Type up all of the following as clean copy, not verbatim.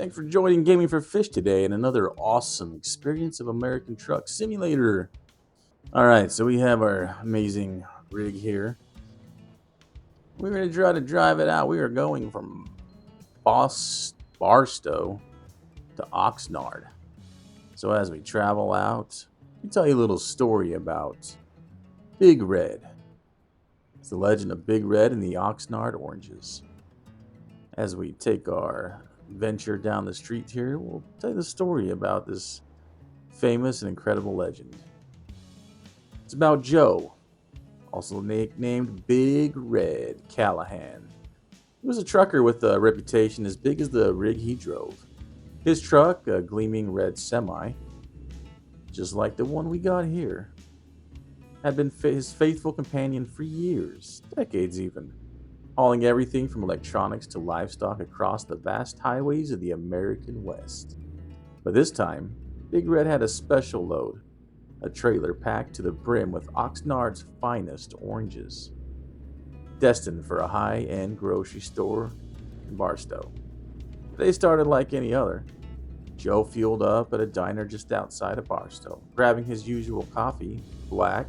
Thanks for joining Gaming for Fish today and another awesome experience of American Truck Simulator. Alright, so we have our amazing rig here. We're going to try to drive it out. We are going from Barstow to Oxnard. So as we travel out, we tell you a little story about Big Red. It's the legend of Big Red and the Oxnard oranges. As we take our venture down the street here, we'll tell you the story about this famous and incredible legend. It's about Joe, also nicknamed Big Red Callahan. He was a trucker with a reputation as big as the rig he drove. His truck, a gleaming red semi, just like the one we got here, had been his faithful companion for years, decades even, hauling everything from electronics to livestock across the vast highways of the American West. But this time, Big Red had a special load, a trailer packed to the brim with Oxnard's finest oranges, destined for a high-end grocery store in Barstow. They started like any other. Joe fueled up at a diner just outside of Barstow, grabbing his usual coffee, black,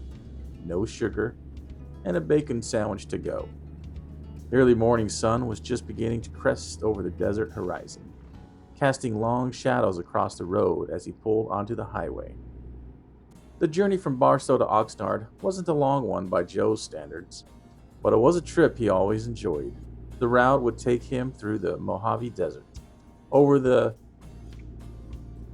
no sugar, and a bacon sandwich to go. The early morning sun was just beginning to crest over the desert horizon, casting long shadows across the road as he pulled onto the highway. The journey from Barstow to Oxnard wasn't a long one by Joe's standards, but it was a trip he always enjoyed. The route would take him through the Mojave Desert, over the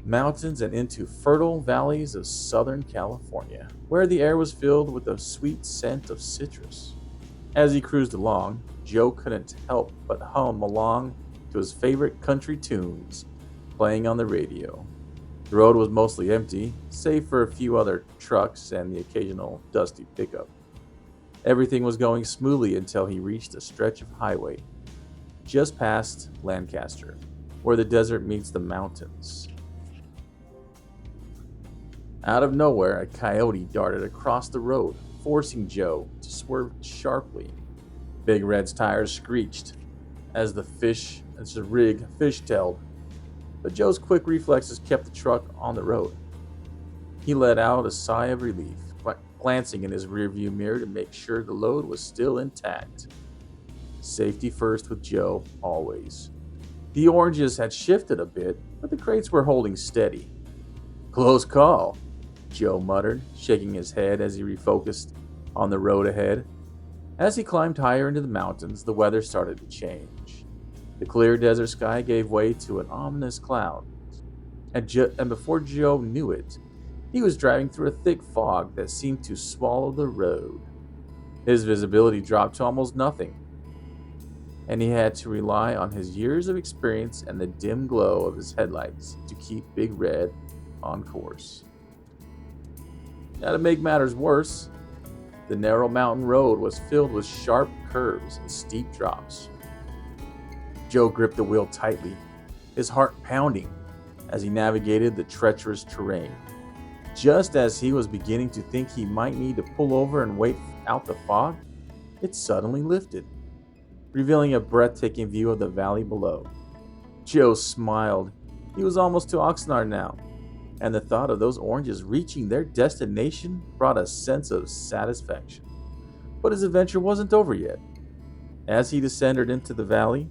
mountains and into fertile valleys of Southern California, where the air was filled with the sweet scent of citrus. As he cruised along, Joe couldn't help but hum along to his favorite country tunes playing on the radio. The road was mostly empty, save for a few other trucks and the occasional dusty pickup. Everything was going smoothly until he reached a stretch of highway just past Lancaster, where the desert meets the mountains. Out of nowhere, a coyote darted across the road, forcing Joe to swerve sharply. Big Red's tires screeched as the rig fishtailed, but Joe's quick reflexes kept the truck on the road. He let out a sigh of relief, glancing in his rearview mirror to make sure the load was still intact. Safety first with Joe, always. The oranges had shifted a bit, but the crates were holding steady. "Close call," Joe muttered, shaking his head as he refocused on the road ahead. As he climbed higher into the mountains, the weather started to change. The clear desert sky gave way to an ominous cloud, and before Joe knew it, he was driving through a thick fog that seemed to swallow the road. His visibility dropped to almost nothing, and he had to rely on his years of experience and the dim glow of his headlights to keep Big Red on course. Now, to make matters worse, the narrow mountain road was filled with sharp curves and steep drops. Joe gripped the wheel tightly, his heart pounding as he navigated the treacherous terrain. Just as he was beginning to think he might need to pull over and wait out the fog, it suddenly lifted, revealing a breathtaking view of the valley below. Joe smiled. He was almost to Oxnard now, and the thought of those oranges reaching their destination brought a sense of satisfaction. But his adventure wasn't over yet. As he descended into the valley,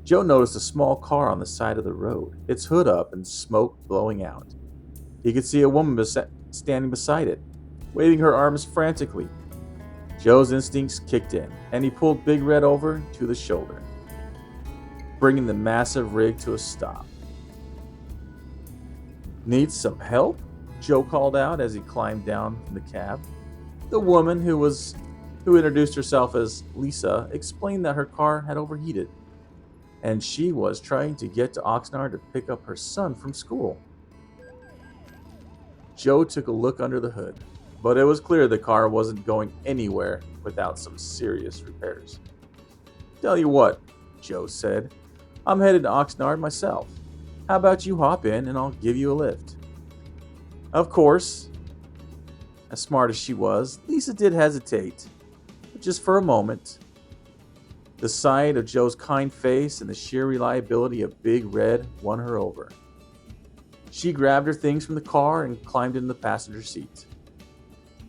Joe noticed a small car on the side of the road, its hood up and smoke blowing out. He could see a woman standing beside it, waving her arms frantically. Joe's instincts kicked in, and he pulled Big Red over to the shoulder, bringing the massive rig to a stop. "Need some help?" Joe called out as he climbed down from the cab. The woman, who introduced herself as Lisa, explained that her car had overheated, and she was trying to get to Oxnard to pick up her son from school. Joe took a look under the hood, but it was clear the car wasn't going anywhere without some serious repairs. "Tell you what," Joe said, "I'm headed to Oxnard myself. How about you hop in and I'll give you a lift?" Of course, as smart as she was, Lisa did hesitate, but just for a moment. The sight of Joe's kind face and the sheer reliability of Big Red won her over. She grabbed her things from the car and climbed into the passenger seat.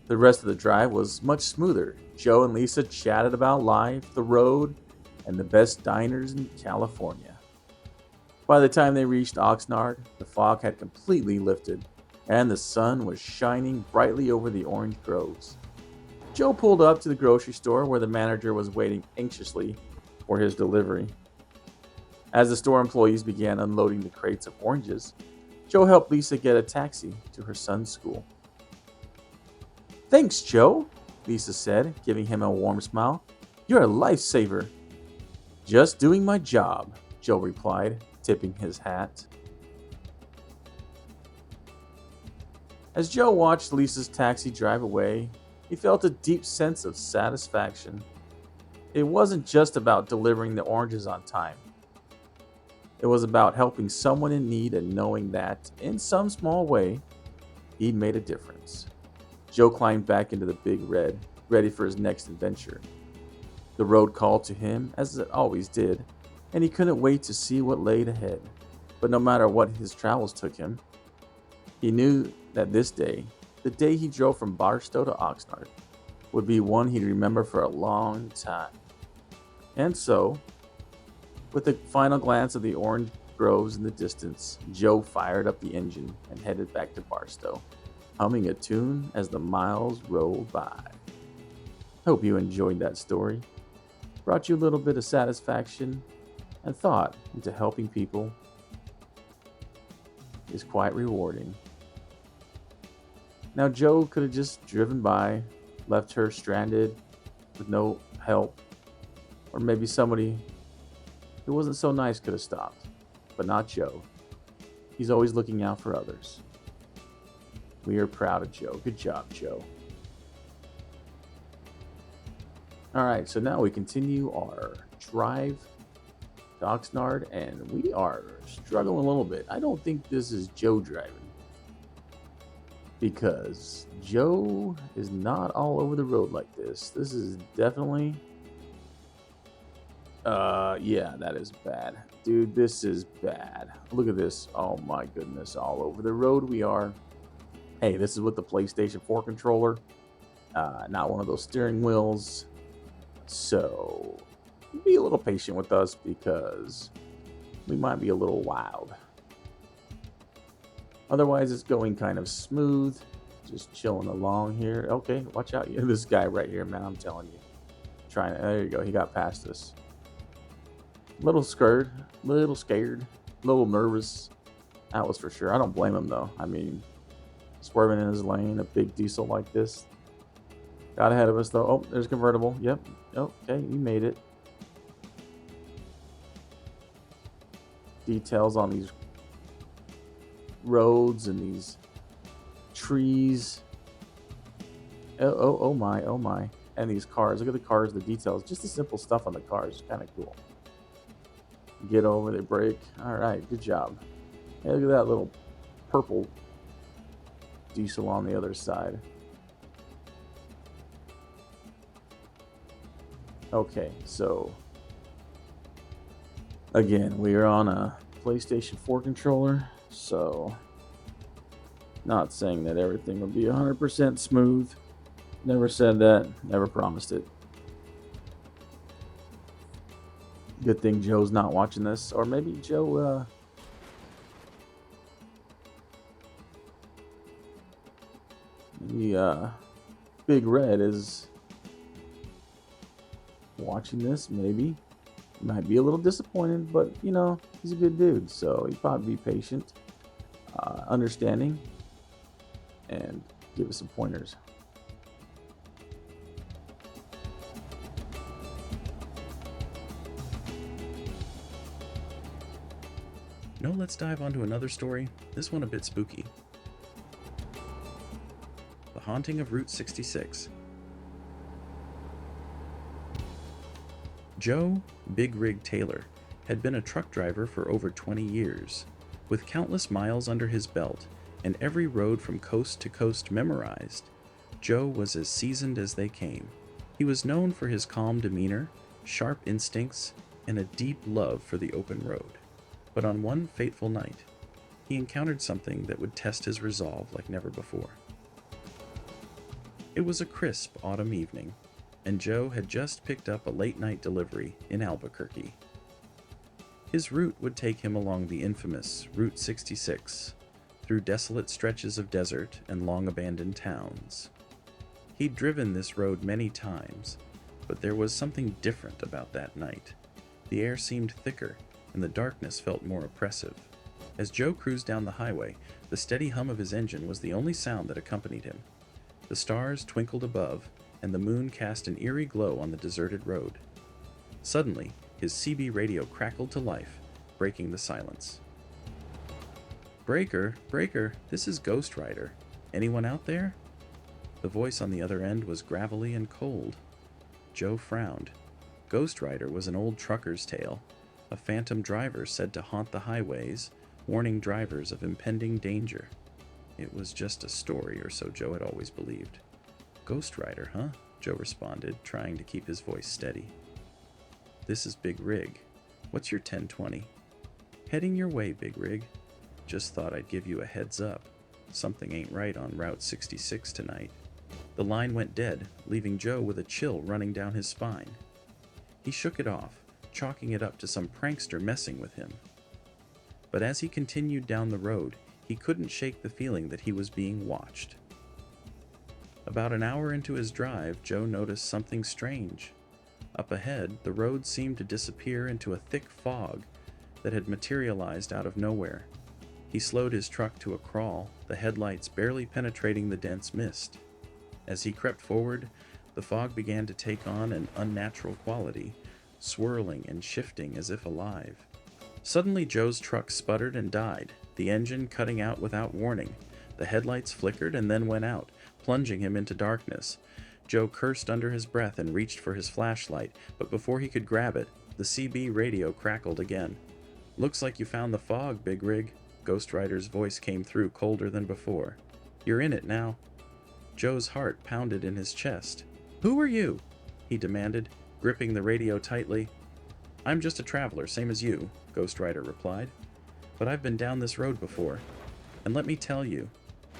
The rest of the drive was much smoother. Joe and Lisa chatted about life, the road, and the best diners in California. By the time they reached Oxnard, the fog had completely lifted, and the sun was shining brightly over the orange groves. Joe pulled up to the grocery store where the manager was waiting anxiously for his delivery. As the store employees began unloading the crates of oranges, Joe helped Lisa get a taxi to her son's school. "Thanks, Joe," Lisa said, giving him a warm smile. "You're a lifesaver." "Just doing my job," Joe replied, tipping his hat. As Joe watched Lisa's taxi drive away, he felt a deep sense of satisfaction. It wasn't just about delivering the oranges on time. It was about helping someone in need and knowing that, in some small way, he'd made a difference. Joe climbed back into the Big Red, ready for his next adventure. The road called to him, as it always did, and he couldn't wait to see what lay ahead. But no matter what his travels took him, he knew that this day, the day he drove from Barstow to Oxnard, would be one he'd remember for a long time. And so, with a final glance of the orange groves in the distance, Joe fired up the engine and headed back to Barstow, humming a tune as the miles rolled by. Hope you enjoyed that story. Brought you a little bit of satisfaction and thought into helping people is quite rewarding. Now, Joe could have just driven by, left her stranded with no help, or maybe somebody who wasn't so nice could have stopped, but not Joe. He's always looking out for others. We are proud of Joe. Good job, Joe. All right, so now we continue our drive to Oxnard, and we are struggling a little bit. I don't think this is Joe driving, because Joe is not all over the road like this. This is definitely, yeah, that is bad. Dude, this is bad. Look at this. Oh my goodness, all over the road we are. Hey, this is with the PlayStation 4 controller, not one of those steering wheels. So be a little patient with us because we might be a little wild. Otherwise, it's going kind of smooth, just chilling along here. Okay, watch out. This guy right here, man, I'm telling you. There you go. He got past us. Little scared, little nervous. That was for sure. I don't blame him, though. I mean, swerving in his lane, a big diesel like this. Got ahead of us, though. Oh, there's a convertible. Yep. Okay, you made it. Details on these roads and these trees. Oh my. And these cars. Look at the cars, the details. Just the simple stuff on the cars is kind of cool. Get over, they brake. All right, good job. Hey, look at that little purple diesel on the other side. Okay, so again, we are on a PlayStation 4 controller, so not saying that everything will be 100% smooth. Never said that, never promised it. Good thing Joe's not watching this, or maybe Joe, Big Red is watching this, maybe. Might be a little disappointed, but, you know, he's a good dude, so he'd probably be patient, understanding, and give us some pointers. Now let's dive onto another story, this one a bit spooky. The Haunting of Route 66. Joe Big Rig Taylor had been a truck driver for over 20 years. With countless miles under his belt and every road from coast to coast memorized, Joe was as seasoned as they came. He was known for his calm demeanor sharp instincts, and a deep love for the open road. But on one fateful night, he encountered something that would test his resolve like never before. It was a crisp autumn evening, and Joe had just picked up a late-night delivery in Albuquerque. His route would take him along the infamous Route 66, through desolate stretches of desert and long-abandoned towns. He'd driven this road many times, but there was something different about that night. The air seemed thicker, and the darkness felt more oppressive. As Joe cruised down the highway, the steady hum of his engine was the only sound that accompanied him. The stars twinkled above, and the moon cast an eerie glow on the deserted road. Suddenly, his CB radio crackled to life, breaking the silence. "Breaker, Breaker, this is Ghost Rider. Anyone out there?" The voice on the other end was gravelly and cold. Joe frowned. Ghost Rider was an old trucker's tale, a phantom driver said to haunt the highways, warning drivers of impending danger. It was just a story, or so Joe had always believed. "Ghost Rider, huh?" Joe responded, trying to keep his voice steady. "This is Big Rig. What's your 1020? "Heading your way, Big Rig. Just thought I'd give you a heads up. Something ain't right on Route 66 tonight." The line went dead, leaving Joe with a chill running down his spine. He shook it off, chalking it up to some prankster messing with him. But as he continued down the road, he couldn't shake the feeling that he was being watched. About an hour into his drive, Joe noticed something strange. Up ahead, the road seemed to disappear into a thick fog that had materialized out of nowhere. He slowed his truck to a crawl, the headlights barely penetrating the dense mist. As he crept forward, the fog began to take on an unnatural quality, swirling and shifting as if alive. Suddenly, Joe's truck sputtered and died, the engine cutting out without warning. The headlights flickered and then went out, plunging him into darkness. Joe cursed under his breath and reached for his flashlight, but before he could grab it, the CB radio crackled again. "Looks like you found the fog, Big Rig." Ghost Rider's voice came through colder than before. "You're in it now." Joe's heart pounded in his chest. "Who are you?" he demanded, gripping the radio tightly. "I'm just a traveler, same as you," Ghost Rider replied. "But I've been down this road before. And let me tell you,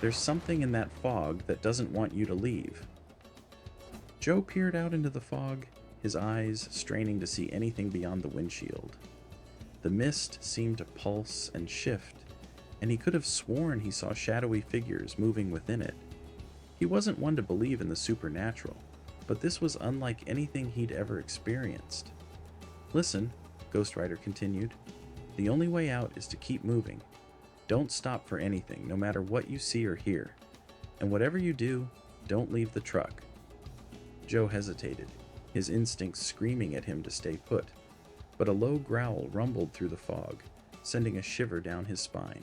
there's something in that fog that doesn't want you to leave." Joe peered out into the fog, his eyes straining to see anything beyond the windshield. The mist seemed to pulse and shift, and he could have sworn he saw shadowy figures moving within it. He wasn't one to believe in the supernatural, but this was unlike anything he'd ever experienced. "Listen," Ghost Rider continued, "the only way out is to keep moving. Don't stop for anything, no matter what you see or hear. And whatever you do, don't leave the truck." Joe hesitated, his instincts screaming at him to stay put, but a low growl rumbled through the fog, sending a shiver down his spine.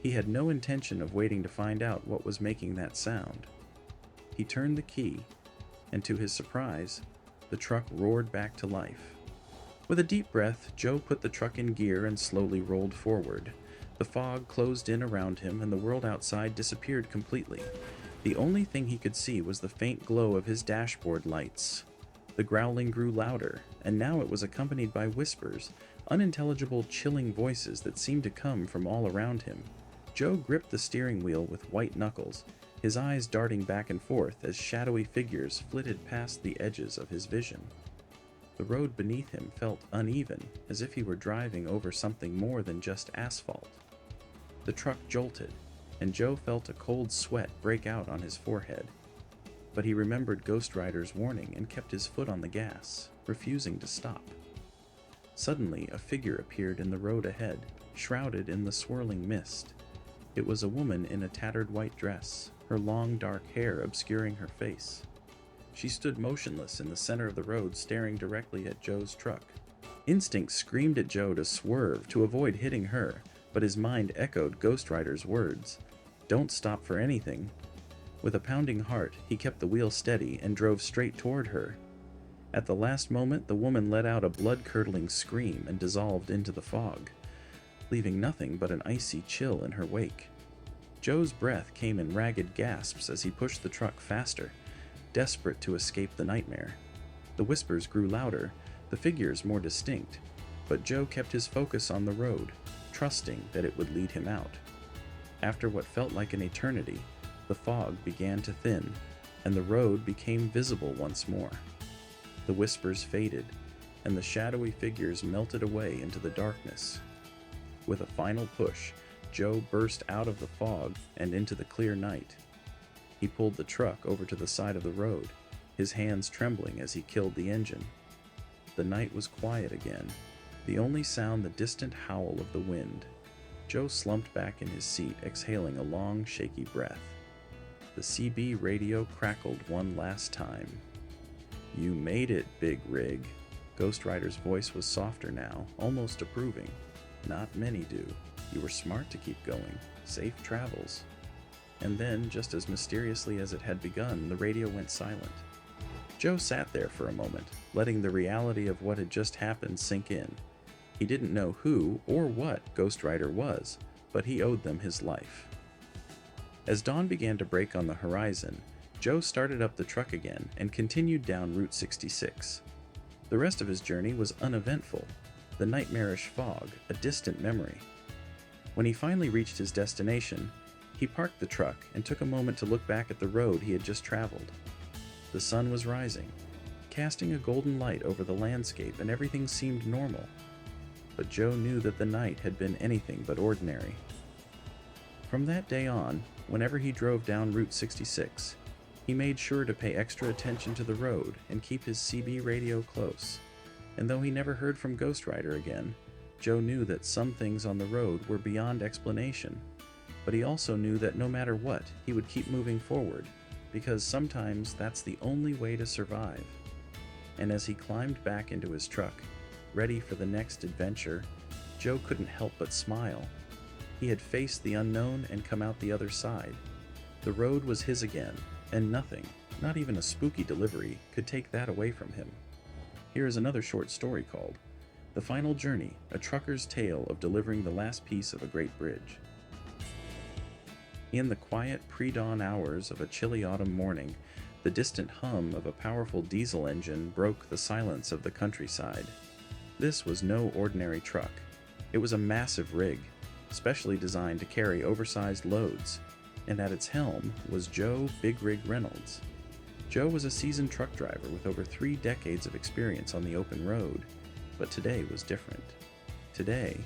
He had no intention of waiting to find out what was making that sound. He turned the key, and to his surprise, the truck roared back to life. With a deep breath, Joe put the truck in gear and slowly rolled forward. The fog closed in around him, and the world outside disappeared completely. The only thing he could see was the faint glow of his dashboard lights. The growling grew louder, and now it was accompanied by whispers, unintelligible, chilling voices that seemed to come from all around him. Joe gripped the steering wheel with white knuckles, his eyes darting back and forth as shadowy figures flitted past the edges of his vision. The road beneath him felt uneven, as if he were driving over something more than just asphalt. The truck jolted, and Joe felt a cold sweat break out on his forehead. But he remembered Ghost Rider's warning and kept his foot on the gas, refusing to stop. Suddenly, a figure appeared in the road ahead, shrouded in the swirling mist. It was a woman in a tattered white dress, her long dark hair obscuring her face. She stood motionless in the center of the road, staring directly at Joe's truck. Instinct screamed at Joe to swerve, to avoid hitting her, but his mind echoed Ghost Rider's words. "Don't stop for anything." With a pounding heart, he kept the wheel steady and drove straight toward her. At the last moment, the woman let out a blood-curdling scream and dissolved into the fog, leaving nothing but an icy chill in her wake. Joe's breath came in ragged gasps as he pushed the truck faster, desperate to escape the nightmare. The whispers grew louder, the figures more distinct, but Joe kept his focus on the road, trusting that it would lead him out. After what felt like an eternity, the fog began to thin, and the road became visible once more. The whispers faded, and the shadowy figures melted away into the darkness. With a final push, Joe burst out of the fog and into the clear night. He pulled the truck over to the side of the road, his hands trembling as he killed the engine. The night was quiet again, the only sound the distant howl of the wind. Joe slumped back in his seat, exhaling a long, shaky breath. The CB radio crackled one last time. "You made it, Big Rig." Ghost Rider's voice was softer now, almost approving. "Not many do. You were smart to keep going. Safe travels." And then, just as mysteriously as it had begun, the radio went silent. Joe sat there for a moment, letting the reality of what had just happened sink in. He didn't know who or what Ghost Rider was, but he owed them his life. As dawn began to break on the horizon, Joe started up the truck again and continued down Route 66. The rest of his journey was uneventful, the nightmarish fog a distant memory. When he finally reached his destination, he parked the truck and took a moment to look back at the road he had just traveled. The sun was rising, casting a golden light over the landscape, and everything seemed normal. But Joe knew that the night had been anything but ordinary. From that day on, whenever he drove down Route 66, he made sure to pay extra attention to the road and keep his CB radio close. And though he never heard from Ghost Rider again, Joe knew that some things on the road were beyond explanation. But he also knew that no matter what, he would keep moving forward, because sometimes that's the only way to survive. And as he climbed back into his truck, ready for the next adventure, Joe couldn't help but smile. He had faced the unknown and come out the other side. The road was his again, and nothing, not even a spooky delivery, could take that away from him. Here is another short story called The Final Journey, a trucker's tale of delivering the last piece of a great bridge. In the quiet pre-dawn hours of a chilly autumn morning, the distant hum of a powerful diesel engine broke the silence of the countryside. This was no ordinary truck. It was a massive rig, specially designed to carry oversized loads, and at its helm was Joe Big Rig Reynolds. Joe was a seasoned truck driver with over 3 decades of experience on the open road, but today was different. Today,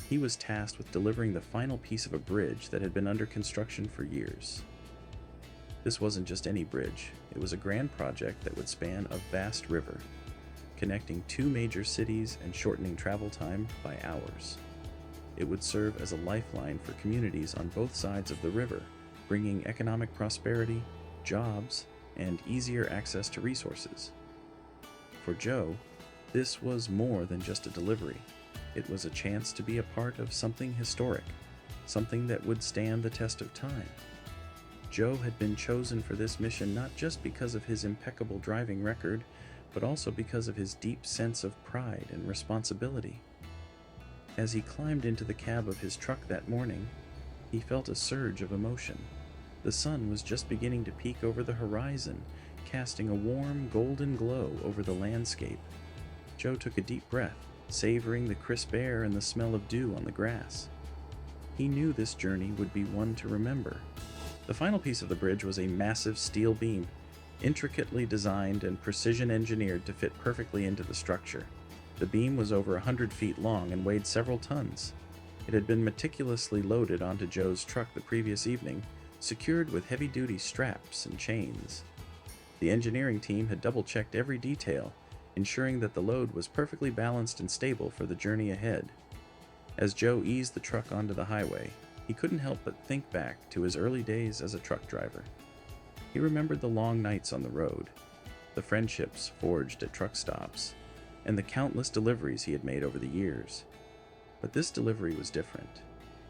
he was tasked with delivering the final piece of a bridge that had been under construction for years. This wasn't just any bridge, it was a grand project that would span a vast river, connecting 2 major cities and shortening travel time by hours. It would serve as a lifeline for communities on both sides of the river, bringing economic prosperity, jobs, and easier access to resources. For Joe, this was more than just a delivery. It was a chance to be a part of something historic, something that would stand the test of time. Joe had been chosen for this mission not just because of his impeccable driving record, but also because of his deep sense of pride and responsibility. As he climbed into the cab of his truck that morning, he felt a surge of emotion. The sun was just beginning to peek over the horizon, casting a warm, golden glow over the landscape. Joe took a deep breath, savoring the crisp air and the smell of dew on the grass. He knew this journey would be one to remember. The final piece of the bridge was a massive steel beam, intricately designed and precision engineered to fit perfectly into the structure. The beam was over 100 feet long and weighed several tons. It had been meticulously loaded onto Joe's truck the previous evening, secured with heavy-duty straps and chains. The engineering team had double-checked every detail, ensuring that the load was perfectly balanced and stable for the journey ahead. As Joe eased the truck onto the highway, he couldn't help but think back to his early days as a truck driver. He remembered the long nights on the road, the friendships forged at truck stops, and the countless deliveries he had made over the years. But this delivery was different.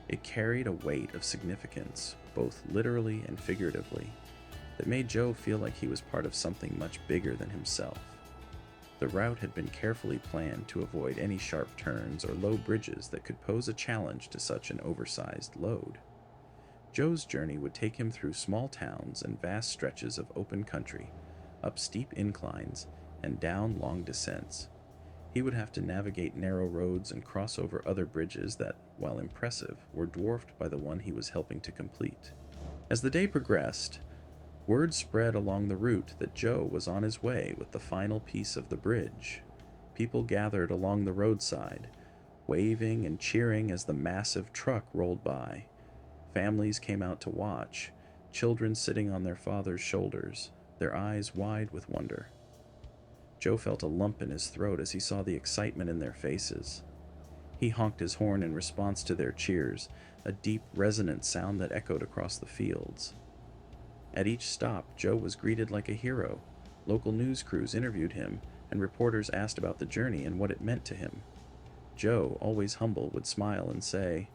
It carried a weight of significance, both literally and figuratively, that made Joe feel like he was part of something much bigger than himself. The route had been carefully planned to avoid any sharp turns or low bridges that could pose a challenge to such an oversized load. Joe's journey would take him through small towns and vast stretches of open country, up steep inclines, and down long descents. He would have to navigate narrow roads and cross over other bridges that, while impressive, were dwarfed by the one he was helping to complete. As the day progressed, word spread along the route that Joe was on his way with the final piece of the bridge. People gathered along the roadside, waving and cheering as the massive truck rolled by. Families came out to watch, children sitting on their father's shoulders, their eyes wide with wonder. Joe felt a lump in his throat as he saw the excitement in their faces. He honked his horn in response to their cheers, a deep, resonant sound that echoed across the fields. At each stop, Joe was greeted like a hero. Local news crews interviewed him, and reporters asked about the journey and what it meant to him. Joe, always humble, would smile and say,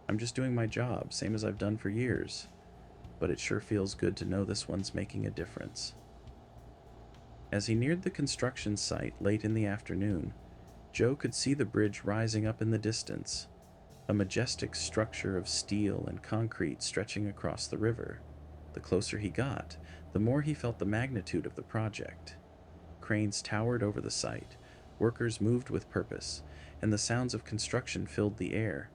"I'm just doing my job, same as I've done for years. But it sure feels good to know this one's making a difference." As he neared the construction site late in the afternoon, Joe could see the bridge rising up in the distance, a majestic structure of steel and concrete stretching across the river. The closer he got, the more he felt the magnitude of the project. Cranes towered over the site, workers moved with purpose, and the sounds of construction filled the air.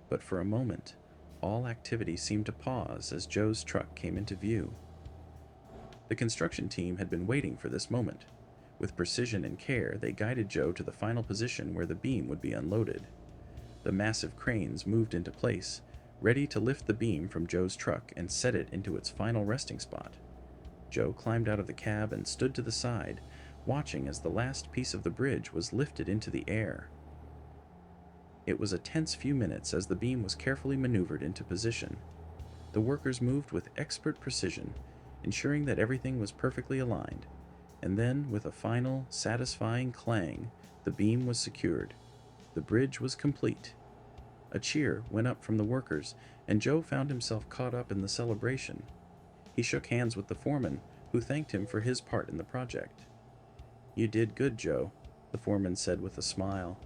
But for a moment, all activity seemed to pause as Joe's truck came into view. The construction team had been waiting for this moment. With precision and care, they guided Joe to the final position where the beam would be unloaded. The massive cranes moved into place, ready to lift the beam from Joe's truck and set it into its final resting spot. Joe climbed out of the cab and stood to the side, watching as the last piece of the bridge was lifted into the air. It was a tense few minutes as the beam was carefully maneuvered into position. The workers moved with expert precision, ensuring that everything was perfectly aligned, and then, with a final, satisfying clang, the beam was secured. The bridge was complete. A cheer went up from the workers, and Joe found himself caught up in the celebration. He shook hands with the foreman, who thanked him for his part in the project. "You did good, Joe," the foreman said with a smile.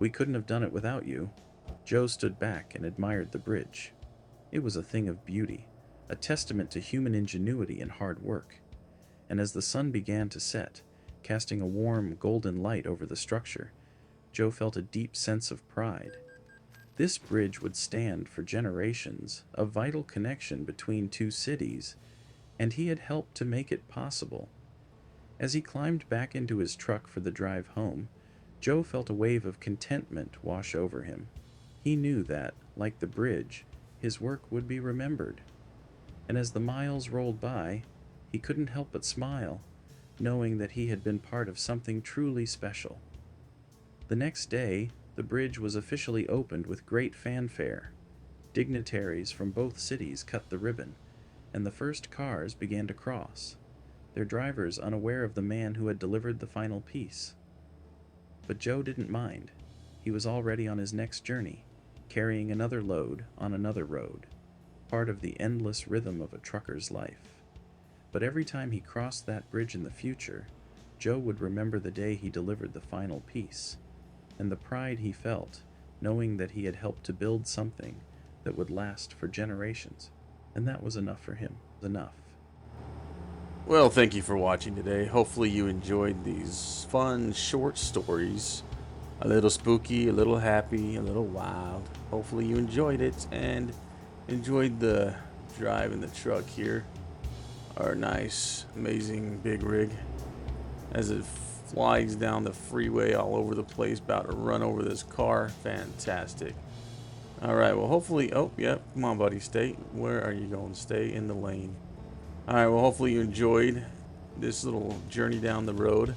"We couldn't have done it without you." Joe stood back and admired the bridge. It was a thing of beauty, a testament to human ingenuity and hard work. And as the sun began to set, casting a warm, golden light over the structure, Joe felt a deep sense of pride. This bridge would stand for generations, a vital connection between two cities, and he had helped to make it possible. As he climbed back into his truck for the drive home, Joe felt a wave of contentment wash over him. He knew that, like the bridge, his work would be remembered. And as the miles rolled by, he couldn't help but smile, knowing that he had been part of something truly special. The next day, the bridge was officially opened with great fanfare. Dignitaries from both cities cut the ribbon, and the first cars began to cross, their drivers unaware of the man who had delivered the final piece. But Joe didn't mind. He was already on his next journey, carrying another load on another road, part of the endless rhythm of a trucker's life. But every time he crossed that bridge in the future, Joe would remember the day he delivered the final piece, and the pride he felt, knowing that he had helped to build something that would last for generations. And that was enough for him. Enough. Well, thank you for watching today. Hopefully you enjoyed these fun, short stories. A little spooky, a little happy, a little wild. Hopefully you enjoyed it and enjoyed the drive in the truck here. Our nice, amazing big rig as it flies down the freeway all over the place, about to run over this car. Fantastic. Alright, well hopefully, oh, yep, come on buddy, stay. Where are you going? Stay in the lane. Alright, well hopefully you enjoyed this little journey down the road.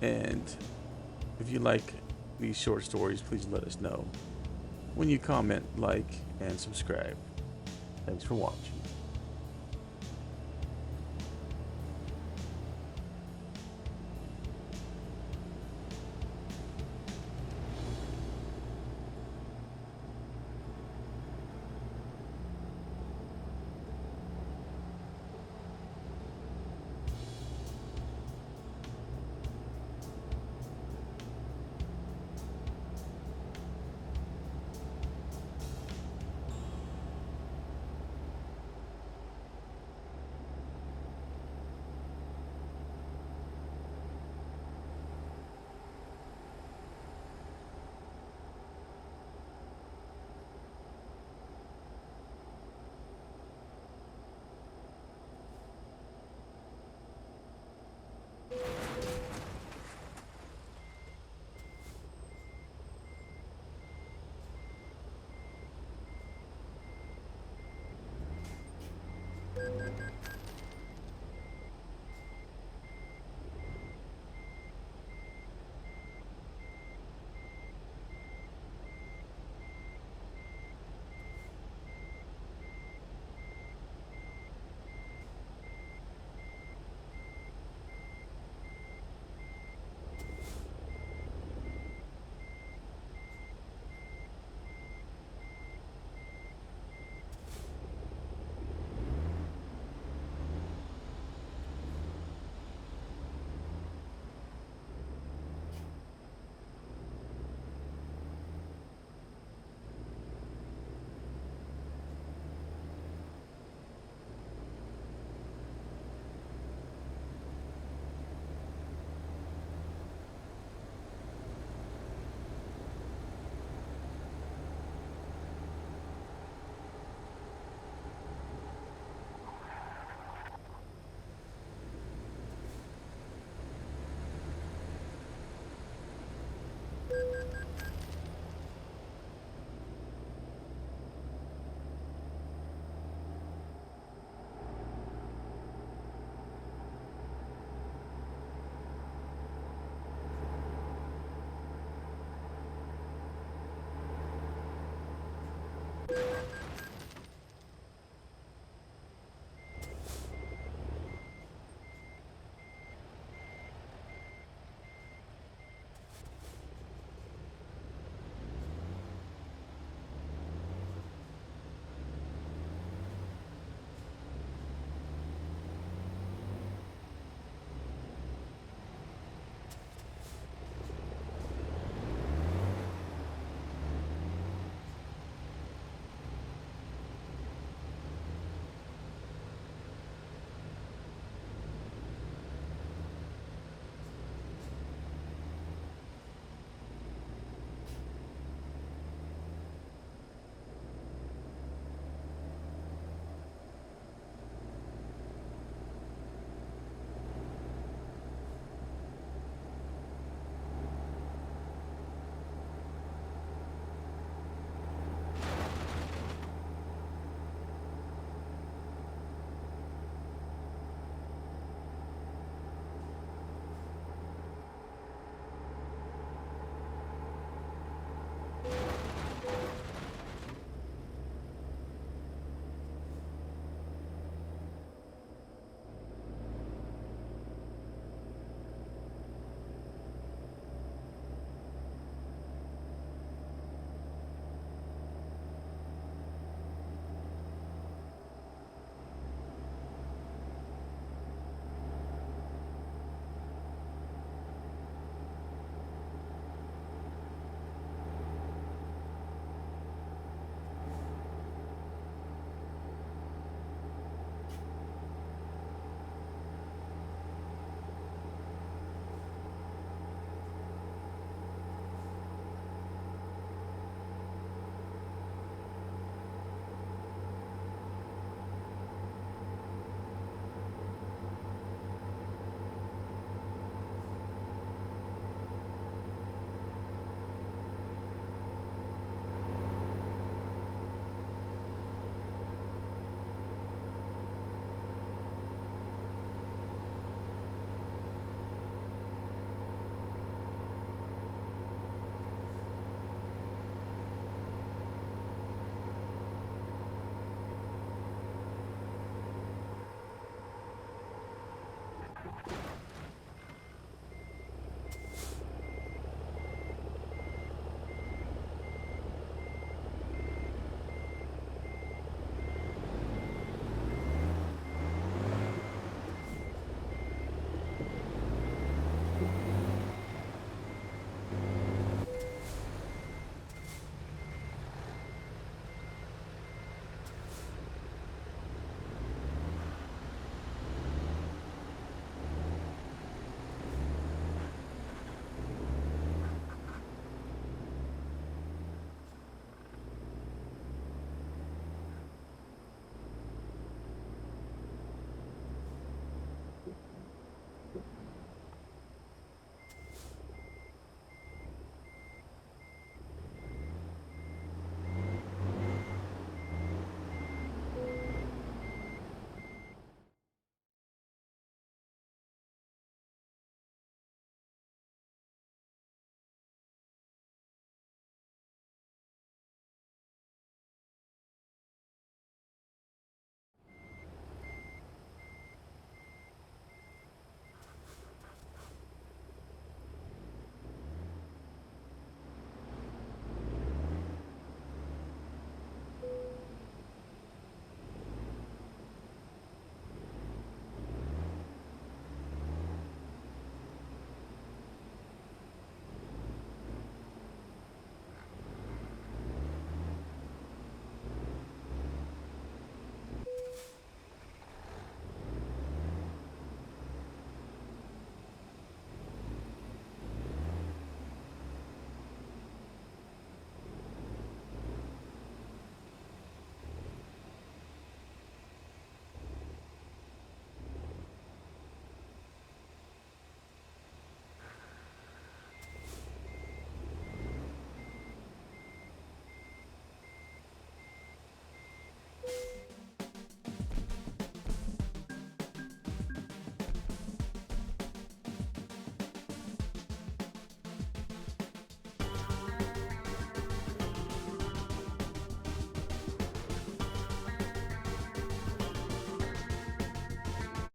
And if you like these short stories, please let us know when you comment, like, and subscribe. Thanks for watching.